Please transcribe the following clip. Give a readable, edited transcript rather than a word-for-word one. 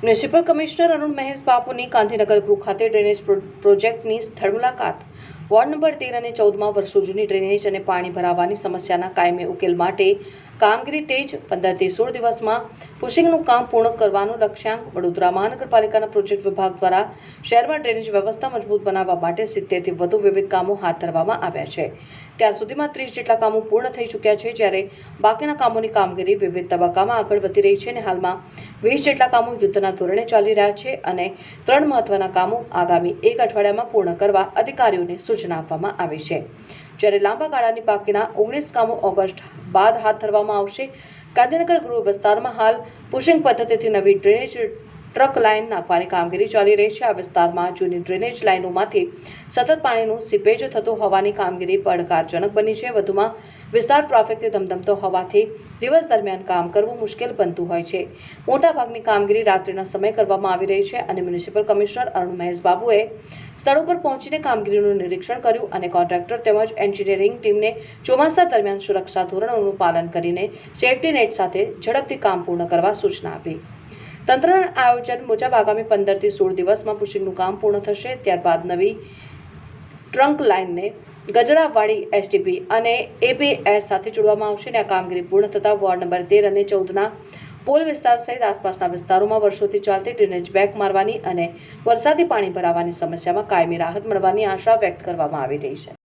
Municipal commissioner Arun Mahesh બાપુની ગાંધીનગર ગૃહ ખાતે ડ્રેનેજ પ્રોજેક્ટની સ્થળ મુલાકાત. વોર્ડ નંબર 13 અને 14માં વર્ષો જૂની ડ્રેનેજ અને પાણી ભરાવાની સમસ્યાના કાયમી ઉકેલ માટે કામગીરી તેજ. 15થી 16 દિવસમાં પુશિંગનું કામ પૂર્ણ કરવાનો લક્ષ્યાંક. વડોદરા મહાનગરપાલિકાના પ્રોજેક્ટ વિભાગ દ્વારા શહેરમાં ડ્રેનેજ વ્યવસ્થા મજબૂત બનાવવા માટે 70થી વધુ વિવિધ કામો હાથ ધરવામાં આવ્યા છે. ત્યાર સુધીમાં 30 જેટલા કામો પૂર્ણ થઈ ચૂક્યા છે, જ્યારે બાકીના કામોની કામગીરી વિવિધ તબક્કામાં આગળ વધી રહી છે અને હાલમાં 20 જેટલા કામો યુદ્ધના ધોરણે ચાલી રહ્યા છે અને 3 મહત્વના કામો આગામી 1 અઠવાડિયામાં પૂર્ણ કરવા અધિકારીઓને સૂચના આપવામાં આવી છે, જ્યારે લાંબા ગાળાની બાકીના 19 કામો ઓગસ્ટ બાદ હાથ ધરવામાં આવશે. ગાંધીનગર ગૃહ વિસ્તારમાં હાલ પુશિંગ પદ્ધતિથી નવી ડ્રેનેજ ટ્રક લાઇન નાખવાની કામગીરી ચાલી રહી છે. આ વિસ્તારમાં જૂની ડ્રેનેજ લાઇનોમાંથી સતત પાણીનું સીપેજ થતું હોવાની કામગીરી પડકારજનક બની છે. વધુમાં વિસ્તાર ટ્રાફિકથી ધમધમતો હોવાથી દિવસ દરમિયાન કામ કરવું મુશ્કેલ બનતું હોય છે. મોટાભાગની કામગીરી રાત્રિના સમયે કરવામાં આવી રહી છે અને મ્યુનિસિપલ કમિશનર અરુણ મહેશ બાબુએ સ્થળ ઉપર પહોંચીને કામગીરીનું નિરીક્ષણ કર્યું અને કોન્ટ્રાક્ટર તેમજ એન્જિનિયરિંગ ટીમને ચોમાસા દરમિયાન સુરક્ષા ધોરણોનું પાલન કરીને સેફટી નેટ સાથે ઝડપથી કામ પૂર્ણ કરવા સૂચના આપી. તંત્રના આયોજન મુજબ આગામી 15થી 16 દિવસમાં પુશિંગનું કામ પૂર્ણ થશે. ત્યારબાદ નવી ટ્રંક લાઇનને ગજરાવાડી એસટીપી અને એબીએસ સાથે જોડવામાં આવશે અને આ કામગીરી પૂર્ણ થતાં વોર્ડ નંબર 13 અને 14ના પોલ વિસ્તાર સહિત આસપાસના વિસ્તારોમાં વર્ષોથી ચાલતી ડ્રેનેજ બેક મારવાની અને વરસાદી પાણી ભરાવાની સમસ્યામાં કાયમી રાહત મળવાની આશા વ્યક્ત કરવામાં આવી રહી છે.